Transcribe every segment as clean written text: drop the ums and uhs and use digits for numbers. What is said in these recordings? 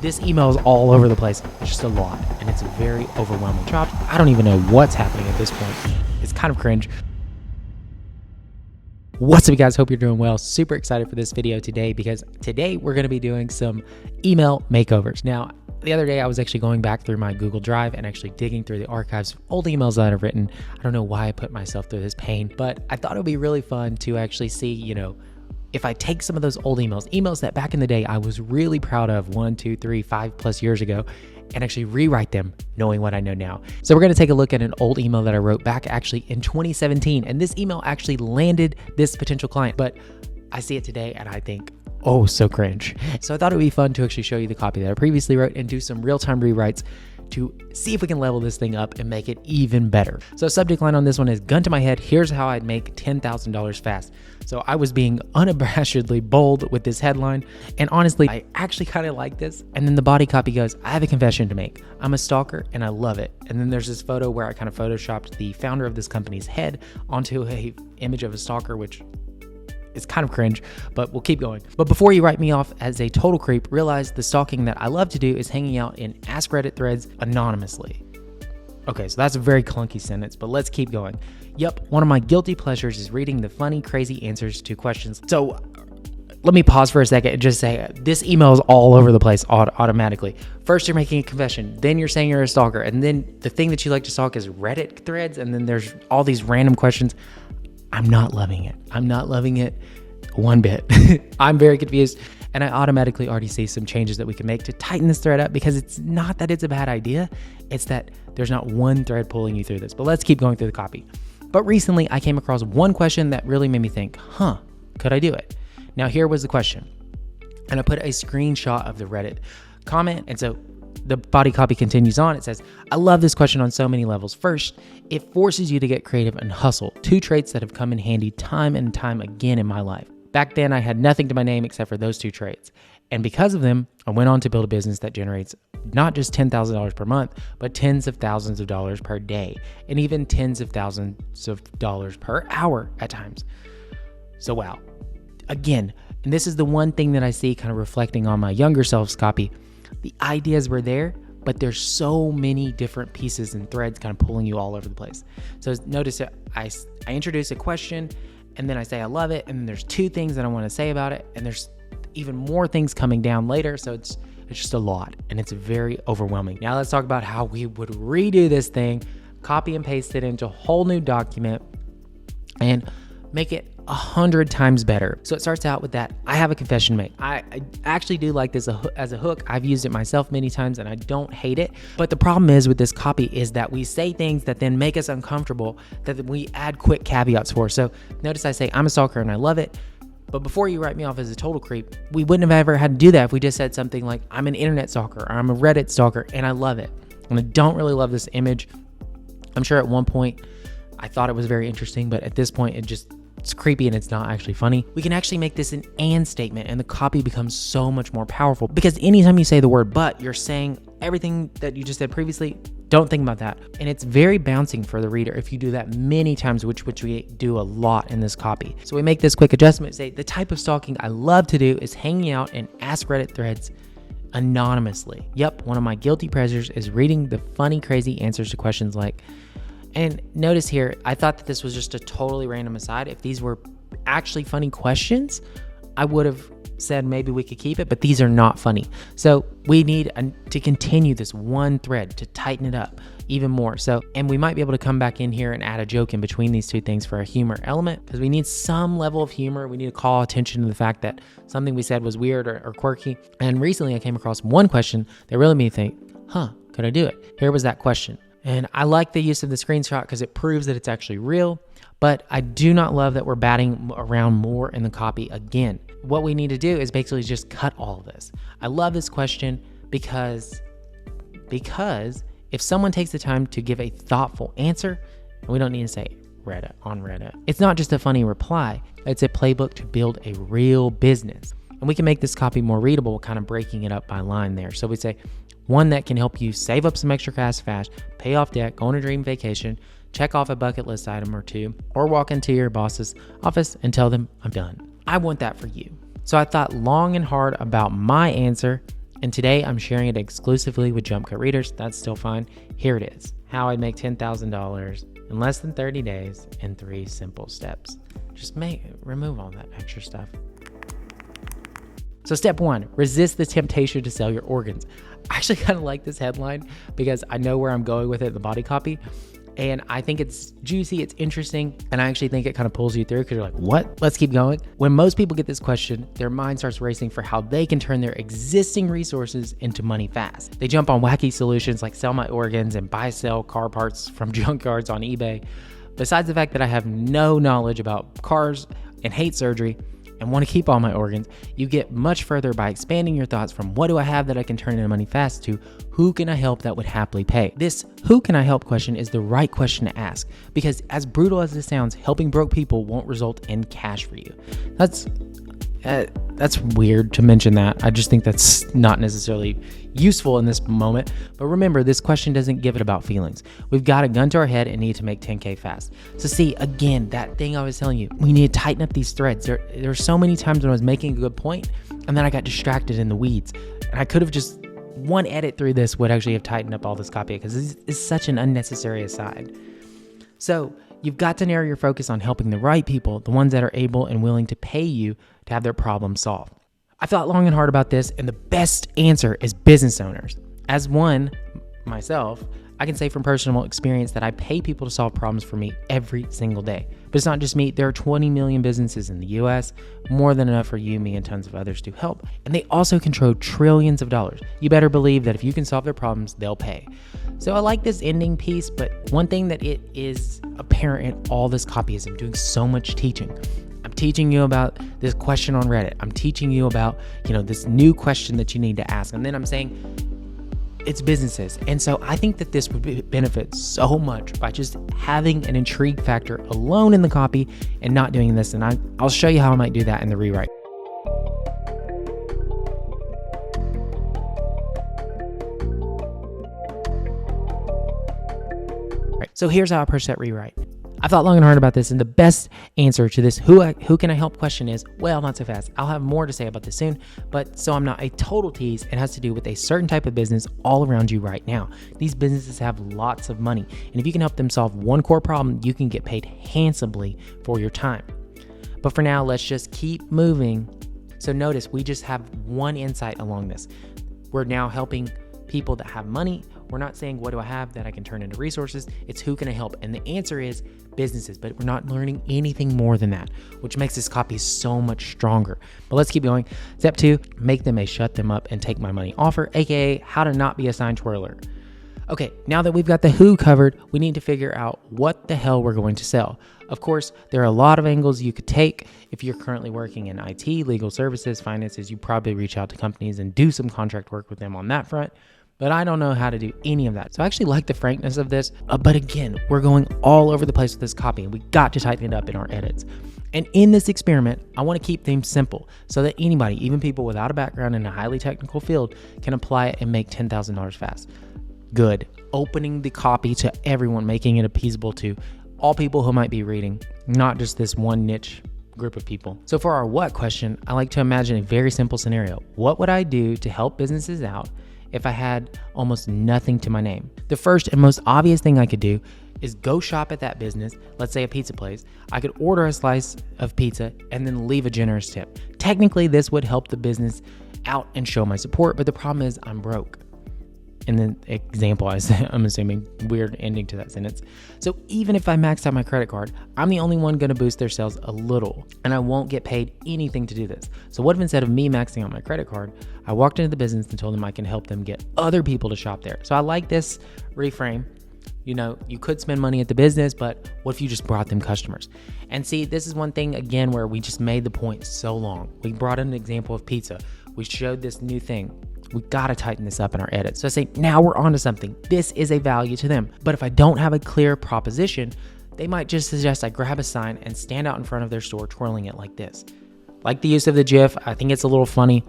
This email is all over the place. It's just a lot, and it's a very overwhelming job. I don't even know what's happening at this point. It's kind of cringe. What's up, you guys? Hope you're doing well. Super excited for this video today because today we're going to be doing some email makeovers. Now, the other day I was actually going back through my Google Drive and actually digging through the archives of old emails that I've written. I don't know why I put myself through this pain, but I thought it would be really fun to actually see, if I take some of those old emails that back in the day I was really proud of 1, 2, 3, 5+ years ago, and actually rewrite them knowing what I know now. So we're going to take a look at an old email that I wrote back actually in 2017. And this email actually landed this potential client, but I see it today and I think, oh, so cringe. So I thought it would be fun to actually show you the copy that I previously wrote and do some real-time rewrites to see if we can level this thing up and make it even better. So subject line on this one is gun to my head, here's how I'd make $10,000 fast. So I was being unabashedly bold with this headline. And honestly, I actually kind of like this. And then the body copy goes, I have a confession to make. I'm a stalker and I love it. And then there's this photo where I kind of photoshopped the founder of this company's head onto a image of a stalker, which it's kind of cringe, but we'll keep going. But before you write me off as a total creep, realize the stalking that I love to do is hanging out in Ask Reddit threads anonymously. Okay, so that's a very clunky sentence, but let's keep going. Yep, one of my guilty pleasures is reading the funny, crazy answers to questions. So let me pause for a second and just say this email is all over the place automatically. First, you're making a confession, then you're saying you're a stalker, and then the thing that you like to stalk is Reddit threads, and then there's all these random questions. I'm not loving it. I'm not loving it one bit. I'm very confused, and I automatically already see some changes that we can make to tighten this thread up, because it's not that it's a bad idea, it's that there's not one thread pulling you through this. But let's keep going through the copy. But recently I came across one question that really made me think, could I do it? Now here was the question, and I put a screenshot of the Reddit comment, and so the body copy continues on. It says, I love this question on so many levels. First, it forces you to get creative and hustle, 2 traits that have come in handy time and time again in my life. Back then, I had nothing to my name except for those 2 traits. And because of them, I went on to build a business that generates not just $10,000 per month, but tens of thousands of dollars per day, and even tens of thousands of dollars per hour at times. So wow. Again, and this is the one thing that I see kind of reflecting on my younger self's copy. The ideas were there, but there's so many different pieces and threads kind of pulling you all over the place. So notice that I introduce a question, and then I say I love it, and then there's 2 things that I want to say about it, and there's even more things coming down later. So it's just a lot, and it's very overwhelming. Now let's talk about how we would redo this thing, copy and paste it into a whole new document, and make it 100 times better. So it starts out with that, I have a confession to make. I actually do like this as a hook. I've used it myself many times and I don't hate it. But the problem is with this copy is that we say things that then make us uncomfortable, that we add quick caveats for. So notice I say, I'm a stalker and I love it. But before you write me off as a total creep, we wouldn't have ever had to do that if we just said something like, I'm an internet stalker, or I'm a Reddit stalker and I love it. And I don't really love this image. I'm sure at one point I thought it was very interesting, but at this point it's creepy and it's not actually funny. We can actually make this an and statement, and the copy becomes so much more powerful, because anytime you say the word but, you're saying everything that you just said previously. Don't think about that. And it's very bouncing for the reader if you do that many times, which we do a lot in this copy. So we make this quick adjustment, say the type of stalking I love to do is hanging out in Ask Reddit threads anonymously. Yep, one of my guilty pleasures is reading the funny, crazy answers to questions like, and notice here, I thought that this was just a totally random aside. If these were actually funny questions, I would have said maybe we could keep it, but these are not funny. So we need to continue this one thread to tighten it up even more. So, and we might be able to come back in here and add a joke in between these 2 things for a humor element, because we need some level of humor. We need to call attention to the fact that something we said was weird or quirky. And recently I came across one question that really made me think, could I do it? Here was that question. And I like the use of the screenshot because it proves that it's actually real, but I do not love that we're batting around more in the copy again. What we need to do is basically just cut all of this. I love this question because if someone takes the time to give a thoughtful answer, and we don't need to say Reddit on Reddit, it's not just a funny reply, it's a playbook to build a real business. And we can make this copy more readable, kind of breaking it up by line there. So we say, one that can help you save up some extra cash fast, pay off debt, go on a dream vacation, check off a bucket list item or 2, or walk into your boss's office and tell them I'm done. I want that for you. So I thought long and hard about my answer, And today I'm sharing it exclusively with Jump Cut readers. That's still fine. Here it is. How I'd make $10,000 in less than 30 days in 3 simple steps. Just remove all that extra stuff. So step 1, resist the temptation to sell your organs. I actually kind of like this headline because I know where I'm going with it in the body copy. And I think it's juicy, it's interesting, and I actually think it kind of pulls you through because you're like, what? Let's keep going. When most people get this question, their mind starts racing for how they can turn their existing resources into money fast. They jump on wacky solutions like sell my organs and sell car parts from junkyards on eBay. Besides the fact that I have no knowledge about cars and hate surgery and want to keep all my organs, you get much further by expanding your thoughts from what do I have that I can turn into money fast to who can I help that would happily pay. This who can I help question is the right question to ask because as brutal as this sounds, helping broke people won't result in cash for you. That's weird to mention that. I just think that's not necessarily useful in this moment. But remember, this question doesn't give it about feelings. We've got a gun to our head and need to make 10K fast. So see, again, that thing I was telling you, we need to tighten up these threads. There are so many times when I was making a good point and then I got distracted in the weeds. And I could have just, one edit through this would actually have tightened up all this copy because this is such an unnecessary aside. So you've got to narrow your focus on helping the right people, the ones that are able and willing to pay you to have their problem solved. I thought long and hard about this, and the best answer is business owners. As one, myself, I can say from personal experience that I pay people to solve problems for me every single day. But it's not just me. There are 20 million businesses in the US, more than enough for you, me, and tons of others to help. And they also control trillions of dollars. You better believe that if you can solve their problems, they'll pay. So I like this ending piece, but one thing that it is apparent in all this copy is I'm doing so much teaching. I'm teaching you about this question on Reddit. I'm teaching you about, this new question that you need to ask. And then I'm saying it's businesses. And so I think that this would benefit so much by just having an intrigue factor alone in the copy and not doing this. And I'll show you how I might do that in the rewrite. So here's how I approach that rewrite. I've thought long and hard about this, and the best answer to this who can I help question is, well, not so fast. I'll have more to say about this soon, but so I'm not a total tease, it has to do with a certain type of business all around you right now. These businesses have lots of money, and if you can help them solve one core problem, you can get paid handsomely for your time. But for now, let's just keep moving. So notice we just have one insight along this. We're now helping people that have money. We're not saying, what do I have that I can turn into resources? It's who can I help? And the answer is businesses, but we're not learning anything more than that, which makes this copy so much stronger. But let's keep going. Step 2, make them a shut them up and take my money offer, aka how to not be a sign twirler. Okay, now that we've got the who covered, we need to figure out what the hell we're going to sell. Of course, there are a lot of angles you could take. If you're currently working in IT, legal services, finances, you probably reach out to companies and do some contract work with them on that front. But I don't know how to do any of that. So I actually like the frankness of this. But again, we're going all over the place with this copy and we got to tighten it up in our edits. And in this experiment, I want to keep things simple so that anybody, even people without a background in a highly technical field, can apply it and make $10,000 fast. Good. Opening the copy to everyone, making it appeasable to all people who might be reading, not just this one niche group of people. So for our what question, I like to imagine a very simple scenario. What would I do to help businesses out if I had almost nothing to my name? The first and most obvious thing I could do is go shop at that business, let's say a pizza place. I could order a slice of pizza and then leave a generous tip. Technically, this would help the business out and show my support, but the problem is I'm broke. In the example, I'm assuming, weird ending to that sentence. So even if I maxed out my credit card, I'm the only one going to boost their sales a little, and I won't get paid anything to do this. So what if instead of me maxing out my credit card, I walked into the business and told them I can help them get other people to shop there? So I like this reframe. You could spend money at the business, but what if you just brought them customers? And see, this is one thing, again, where we just made the point so long. We brought in an example of pizza. We showed this new thing. We got to tighten this up in our edit. So I say, now we're onto something. This is a value to them. But if I don't have a clear proposition, they might just suggest I grab a sign and stand out in front of their store twirling it like this. Like the use of the GIF, I think it's a little funny,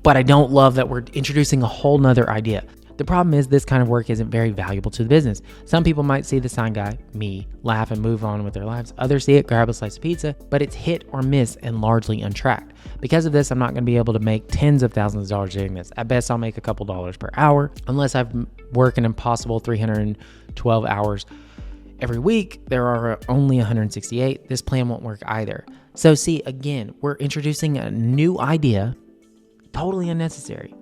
but I don't love that we're introducing a whole nother idea. The problem is this kind of work isn't very valuable to the business. Some people might see the sign guy, me, laugh and move on with their lives. Others see it, grab a slice of pizza, but it's hit or miss and largely untracked. Because of this, I'm not going to be able to make tens of thousands of dollars doing this. At best, I'll make a couple dollars per hour. Unless I work an impossible 312 hours every week, there are only 168. This plan won't work either. So see, again, we're introducing a new idea, totally unnecessary.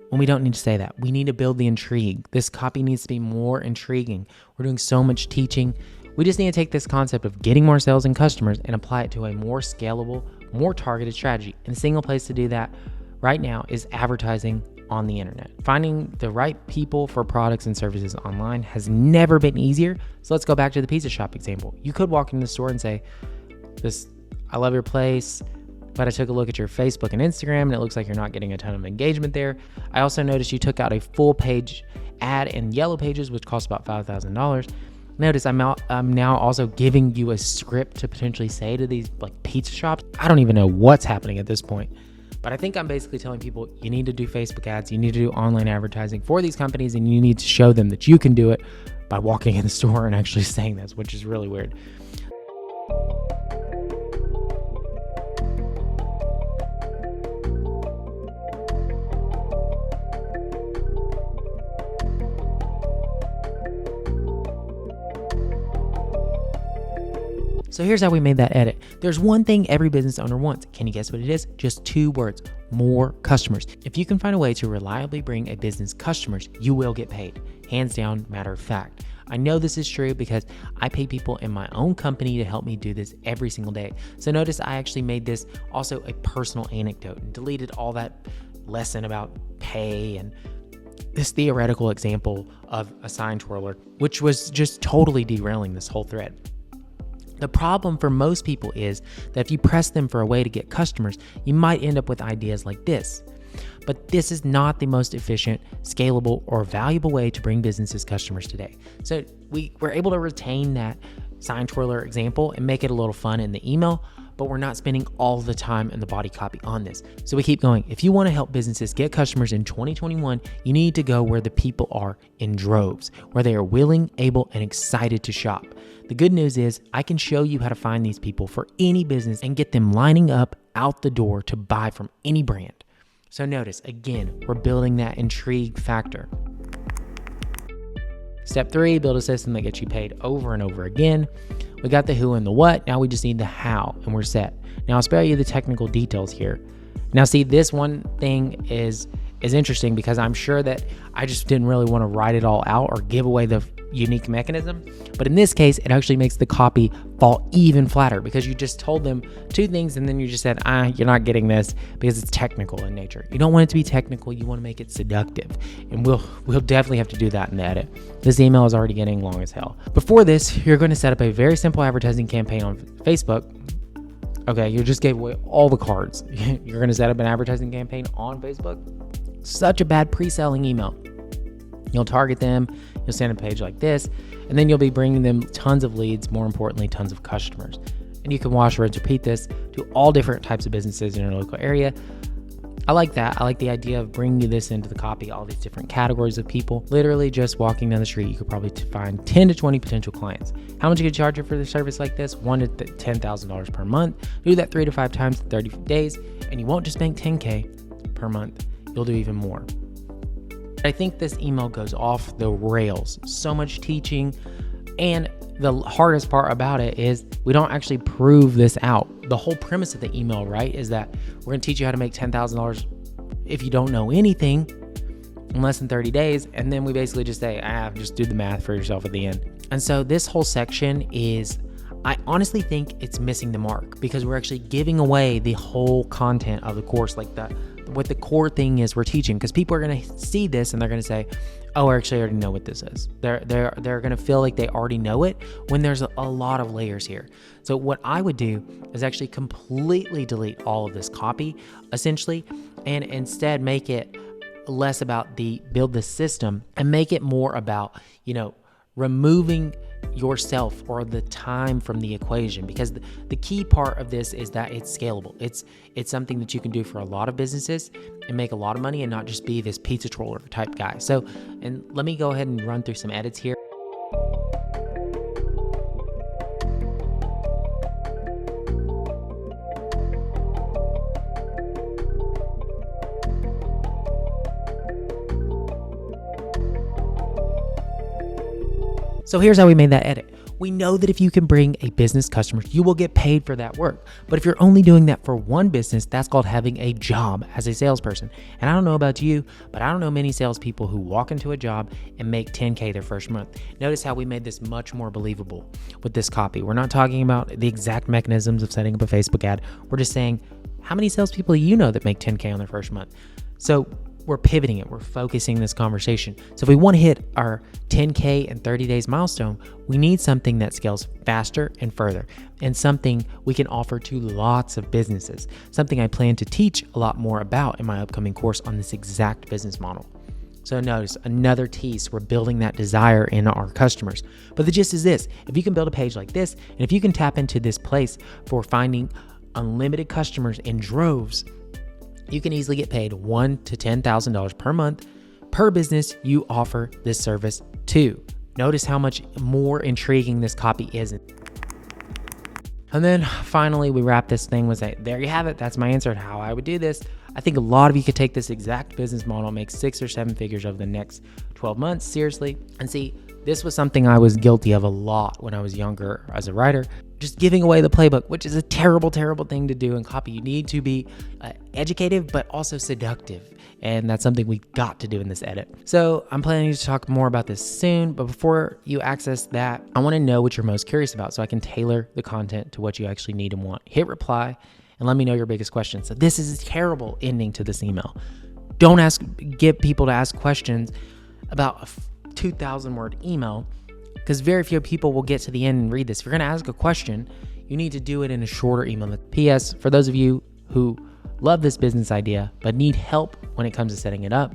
When we don't need to say that. We need to build the intrigue. This copy needs to be more intriguing. We're doing so much teaching. We just need to take this concept of getting more sales and customers and apply it to a more scalable, more targeted strategy. And the single place to do that right now is advertising on the internet. Finding the right people for products and services online has never been easier. So let's go back to the pizza shop example. You could walk into the store and say, I love your place, but I took a look at your Facebook and Instagram and it looks like you're not getting a ton of engagement there. I also noticed you took out a full page ad in Yellow Pages, which costs about $5,000. Notice I'm now also giving you a script to potentially say to these like pizza shops. I don't even know what's happening at this point, but I think I'm basically telling people you need to do Facebook ads, you need to do online advertising for these companies, and you need to show them that you can do it by walking in the store and actually saying this, which is really weird. So here's how we made that edit. There's one thing every business owner wants. Can you guess what it is? Just 2 words, more customers. If you can find a way to reliably bring a business customers, you will get paid. Hands down, matter of fact. I know this is true because I pay people in my own company to help me do this every single day. So notice I actually made this also a personal anecdote and deleted all that lesson about pay and this theoretical example of a sign twirler, which was just totally derailing this whole thread. The problem for most people is that if you press them for a way to get customers, you might end up with ideas like this. But this is not the most efficient, scalable, or valuable way to bring businesses customers today. So we were able to retain that sign twirler example and make it a little fun in the email, but we're not spending all the time in the body copy on this. So we keep going. If you want to help businesses get customers in 2021, you need to go where the people are in droves, where they are willing, able, and excited to shop. The good news is I can show you how to find these people for any business and get them lining up out the door to buy from any brand. So notice, again, we're building that intrigue factor. Step 3, build a system that gets you paid over and over again. We got the who and the what. Now we just need the how, and we're set. Now I'll spare you the technical details here. Now see, this one thing is interesting because I'm sure that I just didn't really want to write it all out or give away the unique mechanism. But in this case, it actually makes the copy fall even flatter because you just told them 2 things and then you just said, you're not getting this because it's technical in nature. You don't want it to be technical. You want to make it seductive. And we'll definitely have to do that in the edit. This email is already getting long as hell. Before this, you're going to set up a very simple advertising campaign on Facebook. Okay, you just gave away all the cards. You're going to set up an advertising campaign on Facebook. Such a bad pre-selling email. You'll target them, you'll send a page like this, and then you'll be bringing them tons of leads, more importantly, tons of customers. And you can wash, rinse, repeat this to all different types of businesses in your local area. I like that. I like the idea of bringing this into the copy, all these different categories of people. Literally just walking down the street, you could probably find 10 to 20 potential clients. How much you could charge for the service like this? $1,000 to $10,000 per month. Do that 3 to 5 times in 30 days, and you won't just make $10K per month. You'll do even more. I think this email goes off the rails. So much teaching, and the hardest part about it is we don't actually prove this out. The whole premise of the email, right, is that we're going to teach you how to make $10,000 if you don't know anything in less than 30 days. And then we basically just say, just do the math for yourself at the end. And so this whole section is, I honestly think it's missing the mark because we're actually giving away the whole content of the course, like what the core thing is we're teaching, because people are going to see this and they're going to say, oh, I actually already know what this is. They're going to feel like they already know it when there's a lot of layers here. So what I would do is actually completely delete all of this copy, essentially, and instead make it less about build the system and make it more about, removing yourself or the time from the equation, because the key part of this is that it's scalable. It's something that you can do for a lot of businesses and make a lot of money and not just be this pizza troller type guy. So, and let me go ahead and run through some edits here. So here's how we made that edit. We know that if you can bring a business customers, you will get paid for that work. But if you're only doing that for one business, that's called having a job as a salesperson. And I don't know about you, but I don't know many salespeople who walk into a job and make 10K their first month. Notice how we made this much more believable with this copy. We're not talking about the exact mechanisms of setting up a Facebook ad. We're just saying, how many salespeople do you know that make 10K on their first month? So we're pivoting it. We're focusing this conversation. So if we want to hit our 10K in 30 days milestone, we need something that scales faster and further, and something we can offer to lots of businesses, something I plan to teach a lot more about in my upcoming course on this exact business model. So notice another tease, we're building that desire in our customers. But the gist is this: if you can build a page like this, and if you can tap into this place for finding unlimited customers in droves, you can easily get paid $1,000 to $10,000 per month per business you offer this service to. Notice how much more intriguing this copy is. And then finally, we wrap this thing with there you have it. That's my answer to how I would do this. I think a lot of you could take this exact business model, make 6 or 7 figures over the next 12 months, seriously. And see, this was something I was guilty of a lot when I was younger as a writer, just giving away the playbook, which is a terrible, terrible thing to do in copy. You need to be educative, but also seductive. And that's something we got to do in this edit. So I'm planning to talk more about this soon, but before you access that, I want to know what you're most curious about so I can tailor the content to what you actually need and want. Hit reply and let me know your biggest question. So this is a terrible ending to this email. Don't get people to ask questions about a 2,000 word email, because very few people will get to the end and read this. If you're going to ask a question, you need to do it in a shorter email. P.S. For those of you who love this business idea but need help when it comes to setting it up,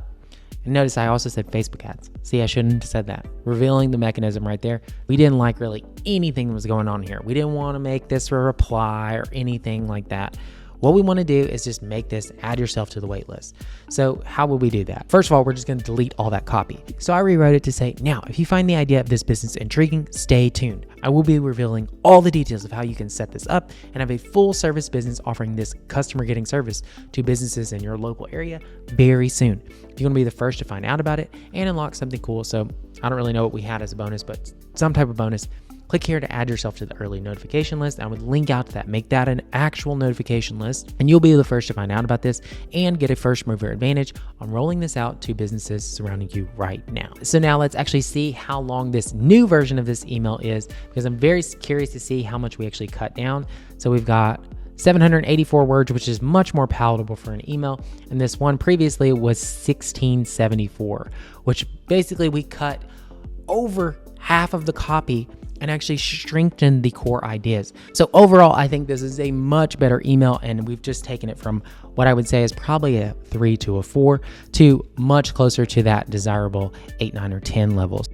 and notice I also said Facebook ads. See, I shouldn't have said that. Revealing the mechanism right there. We didn't like really anything that was going on here. We didn't want to make this a reply or anything like that. What we want to do is just make this add yourself to the wait list. So how will we do that? First of all, we're just going to delete all that copy. So I rewrote it to say, now, if you find the idea of this business intriguing, stay tuned. I will be revealing all the details of how you can set this up and have a full service business offering this customer getting service to businesses in your local area very soon. If you want to be the first to find out about it and unlock something cool, so I don't really know what we had as a bonus, but some type of bonus, click here to add yourself to the early notification list. I would link out to that, make that an actual notification list, and you'll be the first to find out about this and get a first mover advantage on rolling this out to businesses surrounding you right now. So now let's actually see how long this new version of this email is, because I'm very curious to see how much we actually cut down. So we've got 784 words, which is much more palatable for an email. And this one previously was 1674, which basically we cut over half of the copy and actually strengthen the core ideas. So overall, I think this is a much better email, and we've just taken it from what I would say is probably a 3 to a 4 to much closer to that desirable 8, 9, or 10 levels.